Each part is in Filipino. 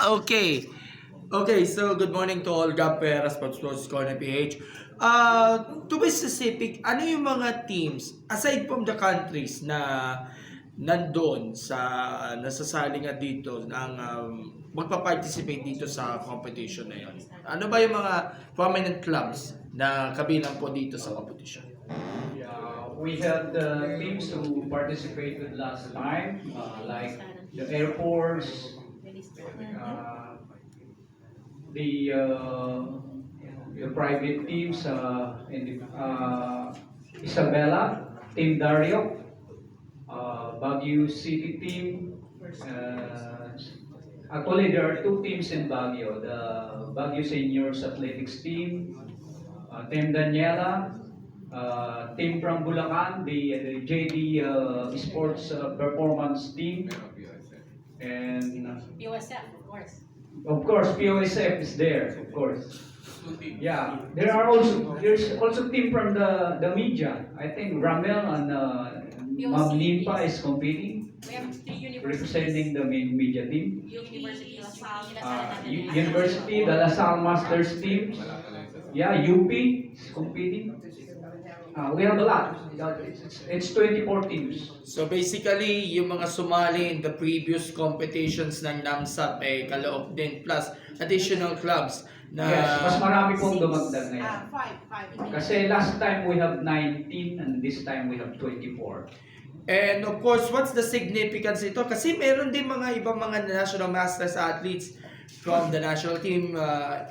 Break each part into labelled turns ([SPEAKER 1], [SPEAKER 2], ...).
[SPEAKER 1] Okay. Okay, so good morning to all Gapper, Sports Plus Corner PH. To be specific, ano yung mga teams, aside from the countries na nandoon sa nasasali nga dito ng magpa-participate dito sa competition na yon? Ano ba yung mga prominent clubs na kabilang po dito sa competition?
[SPEAKER 2] Yeah, we had the teams who participated last time, like the Air Force, uh, the private teams in the, Isabela, Team Dario, Baguio City team. Actually, there are two teams in Baguio: the Baguio Seniors Athletics team, Team Daniela, team from Bulacan, the JD Sports Performance team, and
[SPEAKER 3] POSF, of course.
[SPEAKER 2] of course POSF is there, of course. Yeah, there's also team from the media. I think Ramel and Ma'am Limpa is competing,
[SPEAKER 3] We have three universities.
[SPEAKER 2] representing the main media team.
[SPEAKER 3] University of Lasal,
[SPEAKER 2] University, the LaSalle Masters team. Yeah, UP is competing. We have a lot. It's 24 teams.
[SPEAKER 1] So basically, yung mga sumali in the previous competitions ng NAMSAP kaloob din plus additional clubs na
[SPEAKER 2] Yes, mas marami pong dumagdag ngayon.
[SPEAKER 3] Five.
[SPEAKER 2] Kasi last time we have 19 and this time we have 24.
[SPEAKER 1] And of course, what's the significance ito? Kasi meron din mga ibang mga national masters athletes from the national team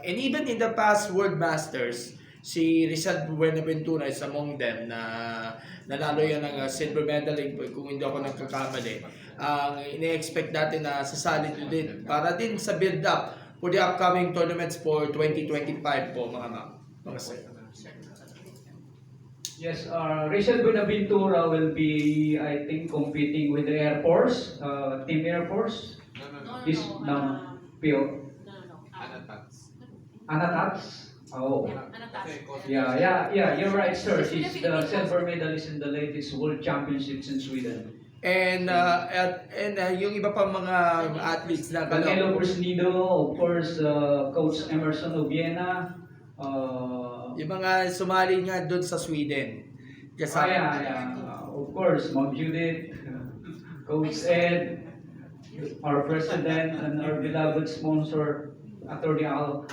[SPEAKER 1] and even in the past World Masters. Si Rizal Buenaventura is among them na nanalo yan ng silver medal kung hindi ako nagkakamali. Ang ine-expect natin na sasali din para din sa build-up for the upcoming tournaments for 2025 po mga sir.
[SPEAKER 2] Yes, Rachel Buenaventura will be, I think, competing with the Air Force, Team Air Force. This PO. Anatats. Oh. Yeah, you're right, sir. She's the silver medalist in the latest World Championships in Sweden.
[SPEAKER 1] And yung iba pa mga athletes na
[SPEAKER 2] Angelo Brisnido, of course, Coach Emerson Obiena.
[SPEAKER 1] yung mga sumali nga doon sa Sweden.
[SPEAKER 2] Yeah. Of course, Ma'am Judith, Coach Ed, our president, and our beloved sponsor, Attorney Al.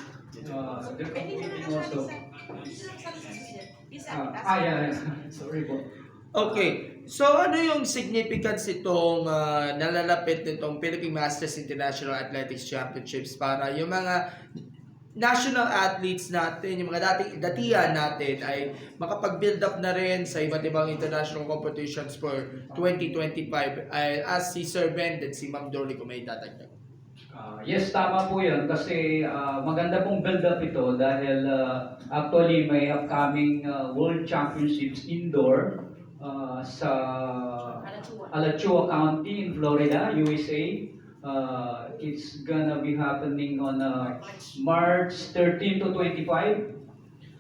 [SPEAKER 2] They're competing also. Yeah. Sorry po.
[SPEAKER 1] Okay. So ano yung significance itong nalalapit nitong Philippine Masters International Athletics Championships para yung mga national athletes natin, yung mga datihan natin ay makapag-build up na rin sa iba't ibang international competitions for 2025 as si Sir Ben and si Ma'am Dorly kung may tatagdag.
[SPEAKER 2] Yes, tama po yun kasi maganda pong build-up ito dahil actually may upcoming World Championships indoor sa Alachua County in Florida, USA. It's gonna be happening on March 13 to 25.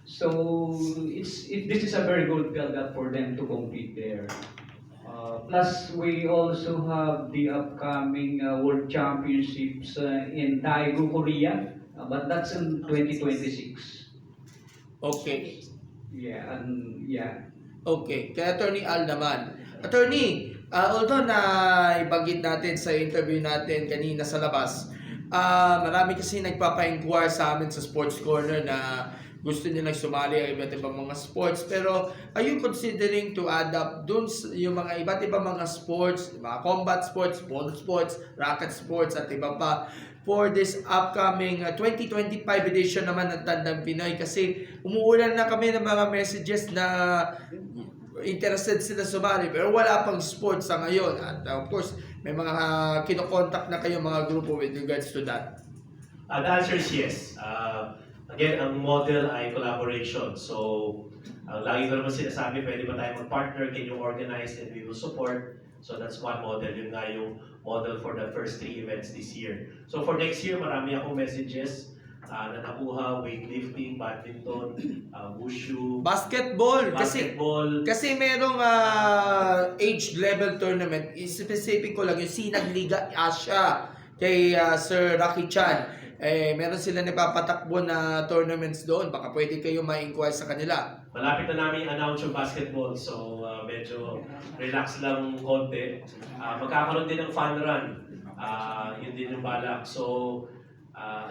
[SPEAKER 2] So this is a very good build-up for them to compete there. Plus, we also have the upcoming World Championships in Daegu, Korea, but that's in 2026.
[SPEAKER 1] Okay.
[SPEAKER 2] Yeah.
[SPEAKER 1] Okay. Kaya Attorney Al naman. Attorney, although na ibanggit natin sa interview natin kanina sa labas, marami kasi nagpapa-inquire sa amin sa Sports Corner na gusto nilang sumali ang iba't ibang mga sports. Pero are you considering to add up dun yung mga iba't ibang mga sports, mga combat sports, ball sports, racket sports at iba pa for this upcoming 2025 edition naman ng Tandang Pinoy? Kasi umuulan na kami ng mga messages na interested sila sumali pero wala pang sports sa ngayon. At of course, may mga kinokontak na kayo mga grupo with regards to that.
[SPEAKER 4] The answer is yes. Again, ang model ay collaboration. So, ang lagi ko naman sinasabi, pwede ba tayo mag-partner? Can you organize and we will support? So that's one model. Yun nga yung model for the first 3 events this year. So for next year, marami akong messages na nakuha, weightlifting, badminton, wushu,
[SPEAKER 1] Basketball.
[SPEAKER 4] basketball.
[SPEAKER 1] Kasi merong age level tournament, specific ko lang yung Sinag Liga Asia. kay Sir Rocky Chan. Meron sila nagpapatakbo na tournaments doon. Baka pwede kayo ma-inquire sa kanila.
[SPEAKER 4] Malapit na namin i-announce yung basketball, so medyo relax lang konti. Magkakaroon din ng fun run. Yun din yung balak. So,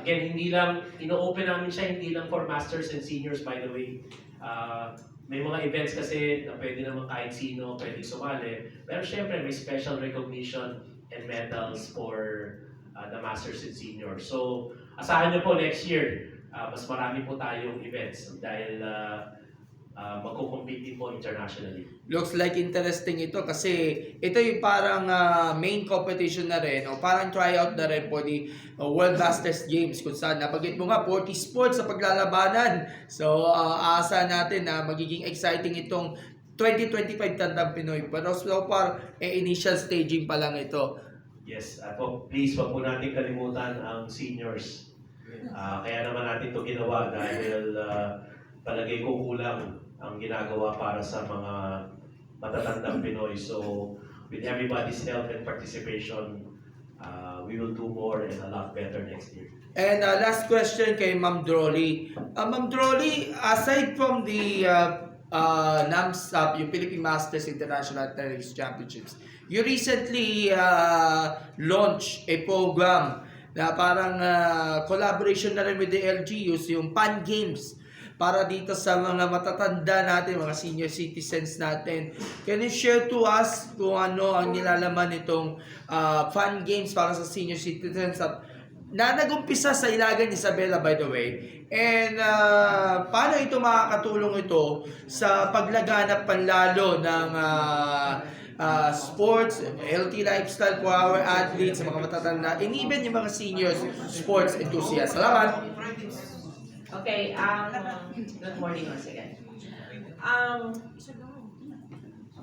[SPEAKER 4] again, hindi lang, ino-open namin siya, hindi lang for masters and seniors, by the way. May mga events kasi na pwede naman kahit sino pwede sumali. Pero syempre, may special recognition and medals for the masters and seniors. So, asahan nyo po next year, mas marami po tayong events dahil magkukompete din po internationally.
[SPEAKER 1] Looks like interesting ito kasi ito yung parang main competition na rin o parang tryout na rin for the World Masters Games kung saan nabanggit mo nga 40 sports sa paglalabanan. So asa natin na magiging exciting itong 2025 Tandang Pinoy. Pero so far, initial staging pa lang ito.
[SPEAKER 4] Yes, at please wag po natin kalimutan ang seniors. Kaya naman natin ito ginawa dahil palagay ko kulang ang ginagawa para sa mga matatandang Pinoy. So, with everybody's help and participation, we will do more and a lot better next year.
[SPEAKER 1] And last question kay Ma'am Drolly. Ma'am Drolly, aside from the NAMSAP, yung Philippine Masters International Athletics Championships, you recently launched a program na parang collaboration na rin with the LGUs, yung Fun Games, para dito sa mga matatanda natin, mga senior citizens natin. Can you share to us kung ano ang nilalaman nitong Fun Games para sa senior citizens at na nag-umpisa sa Ilagan Isabela, by the way, and paano ito makakatulong ito sa paglaganap panlalo ng sports, healthy lifestyle for our athletes, sa mga matatanda, and even yung mga seniors, sports enthusiasts. Salamat!
[SPEAKER 5] Okay, good morning once again.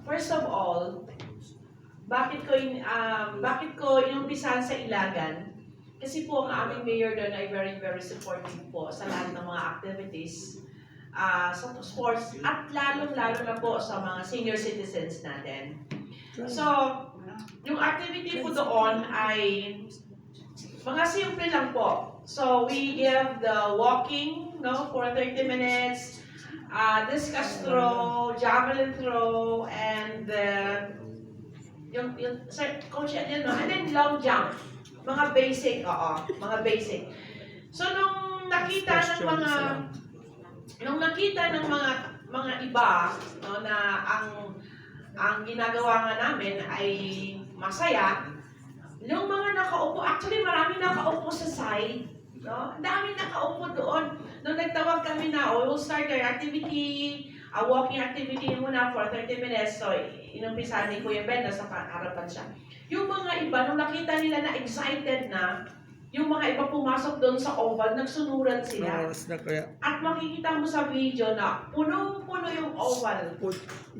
[SPEAKER 5] First of all, bakit ko inumpisahan sa Ilagan? Kasi po ang aming mayor doon ay very, very supportive po sa lahat ng mga activities sa sports at lalong-lalo na po sa mga senior citizens natin. So, yung activity po doon ay mga simple lang po. So, we give the walking, for 30 minutes, discus throw, javelin throw, and yung coach yan, and then long jump. Mga basic, mga basic. So, nung nakita ng mga iba, na ang ginagawa nga namin ay masaya, yung mga nakaupo, actually marami nakaupo sa side, ang dami nakaupo doon. Nung nagtawag kami na, we'll start our activity, a walking activity muna for 30 minutes. So, inumpisahan ni Kuya Ben, nasa harapan siya. Yung mga iba, nung nakita nila na excited na, yung mga iba pumasok doon sa oval, nagsunuran sila. At makikita mo sa video na punong-puno yung oval.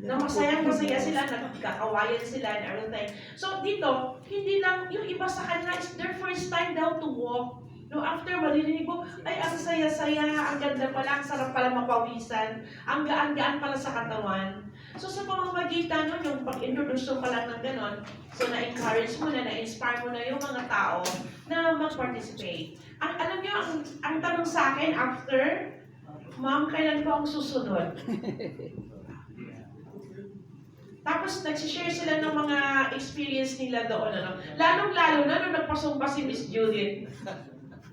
[SPEAKER 5] Na masayang-masaya sila, nagkakawayan sila and everything. So dito, hindi lang, yung iba sa kanila, is their first time daw to walk. No, after maririnig mo, ay ang saya-saya, ang ganda pala, ang sarap pala mapawisan, ang gaan-gaan pala sa katawan. So sa pamamagitan nun, yung pag-introduce pa lang ng ganon, so na-encourage mo na, na-inspire mo na yung mga tao na mag-participate. Alam niyo, ang tanong sa akin after, Ma'am, kailan po ang susunod? Tapos nagsishare sila ng mga experience nila doon. Lalong-lalo na nung nagpasumpa si Miss Judith.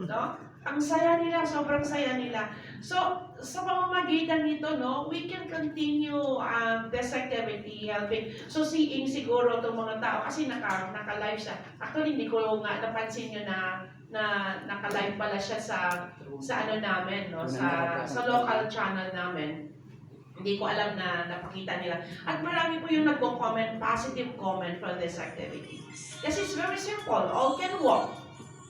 [SPEAKER 5] No? Ang saya nila, sobrang saya nila. So, sa pamamagitan nito, we can continue this activity, helping. So, seeing siguro itong mga tao, kasi naka-live siya. Actually, hindi ko nga napansin nyo na naka-live pala siya sa ano namin, sa local channel namin. Hindi ko alam na napakita nila. At marami po yung nagko-comment, positive comment for this activity. Kasi it's very simple. All can walk.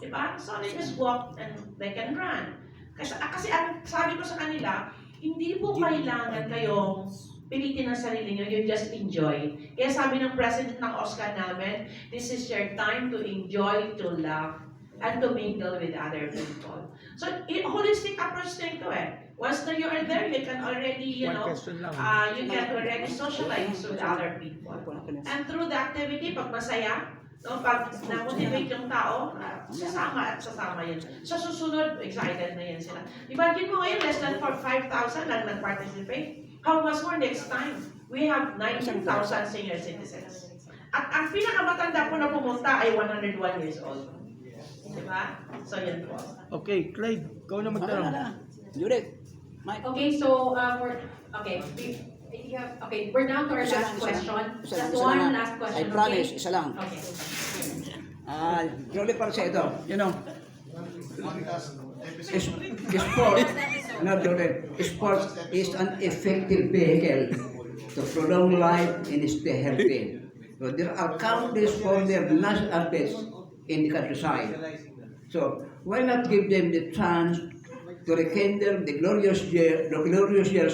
[SPEAKER 5] Diba? So they just walk and they can run. Kasi ang sabi ko sa kanila, hindi po kailangan kayong pilitin ang sarili nyo, you just enjoy. Kaya sabi ng president ng OSCA namin, this is your time to enjoy, to laugh, and to mingle with other people. So, holistic approach na ito Once na you are there, you can already, you can already socialize with other people. And through the activity, pag masaya, No, pag na-motivate yung tao, sasama at sasama yun. Sa susunod, excited na yan sila. Imagine mo ngayon, less than 5,000 lang nag-participate. How much more next time? We have 19,000 senior citizens. At ang pinakamatanda po na pumunta ay 101 years old. Diba? So, yan po.
[SPEAKER 1] Okay, Clyde, ikaw na magtanong.
[SPEAKER 6] Judith, Mike.
[SPEAKER 3] Okay, so we're down to our last question. Just one last question.
[SPEAKER 6] I promise,
[SPEAKER 3] okay?
[SPEAKER 6] isa lang.
[SPEAKER 3] Okay.
[SPEAKER 6] Jolly para sa ito, you know, sports, no, Jolly, sports is an effective vehicle to prolong life and stay healthy. So there are countless former national athletes in the countryside. So why not give them the chance to rekindle the glorious years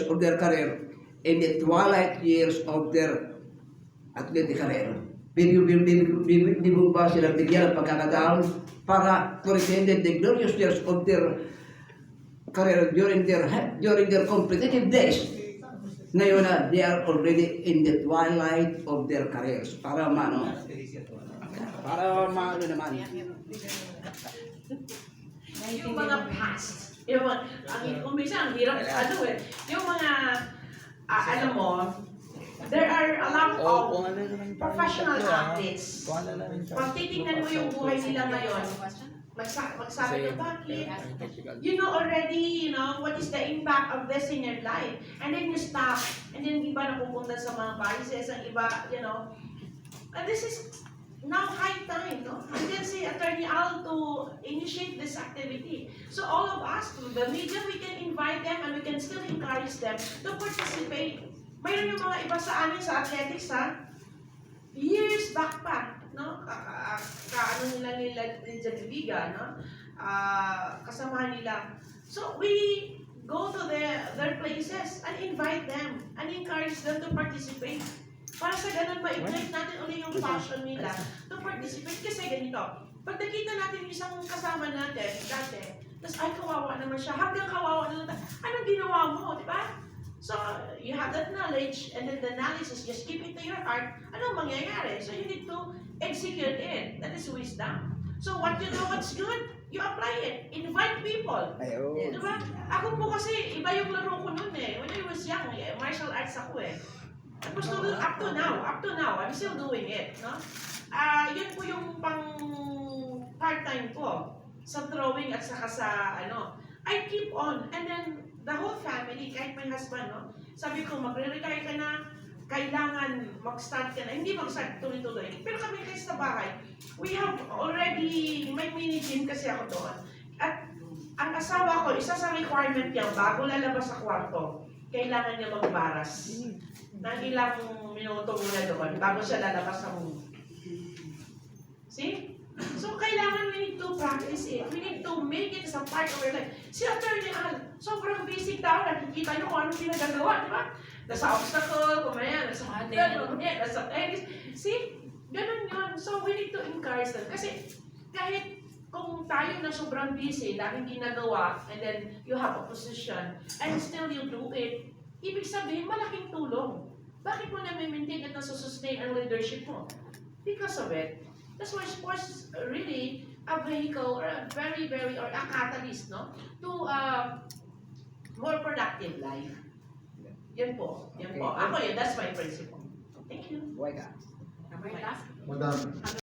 [SPEAKER 6] of their career in the twilight years of their athletic career? Di mo ba sila bigyan ng pagkakataon para to rekindle the glorious years of their career during their competitive days? Ngayon na, they are already in the twilight of their careers. Para maano naman.
[SPEAKER 5] Yung mga past, yung mga, ang hirap, yung mga, alam mo, there are a lot of professional athletes. Pag titingnan mo yung buhay nila ngayon, magsabi ka, bakit? You know already, what is the impact of this in your life. And then you stop, and then iba napupunta sa mga vices, ang iba, and this is now high time, no? And then si Attorney Al to initiate this activity. So all of us, through the media, we can invite them and we can still encourage them to participate. Mayroon yung mga iba sa amin sa athletics, years back pa, no? Kaano nila Liga, no? Kasama nila. So we go to their places and invite them and encourage them to participate. Para sa ganun, ma-ignite natin ulit yung passion nila to participate. Kasi ganito, pag nakita natin isang kasama natin dati, tapos ay kawawa naman siya, hanggang kawawa na lang, anong ginawa mo, di ba? So, you have that knowledge, and then the knowledge is just keep it to your heart, anong mangyayari? So, you need to execute it. That is wisdom. So, what you know what's good, you apply it. Invite people.
[SPEAKER 6] Ayun.
[SPEAKER 5] Di ba? Ako po kasi, iba yung laro ko noon eh. When I was young, martial arts ako eh. Tapos up to now, I'm still doing it, no? Yun po yung pang part-time ko sa throwing at saka sa I keep on, and then the whole family, kahit my husband, no? Sabi ko, magre-retire ka na, kailangan mag-start ka na, hindi mag-start tuloy-tuloy. Pero kami kasi sa bahay, we have already, may mini gym kasi ako doon. At ang asawa ko, isa sa requirement niya, bago lalabas sa kwarto, kailangan niya magbaras. Nang ilang minuto muna doon, bago siya lalabas sa room. See? So, kailangan we need to practice it. We need to make it as a part of our life. Si Attorney Al, sobrang busy tao, nakikita niyo kung anong pinagagawa, di ba? Nasa obstacle, kumaya, nasa nasa tennis. See? Ganun yun. So, we need to encourage them. Kasi, kahit kung tayo na sobrang busy, daming ginagawa, and then you have a position, and still you do it, ibig sabihin, malaking tulong. Bakit mo na-maintain at nasusustain ang leadership mo? Because of it. That's why sports is really a vehicle or a very, very, or a catalyst, no? To more productive life. Yan po. Yan po. Ako yun, that's my principle. Thank you.
[SPEAKER 6] Buhay ka.
[SPEAKER 3] Number last.
[SPEAKER 7] Madam.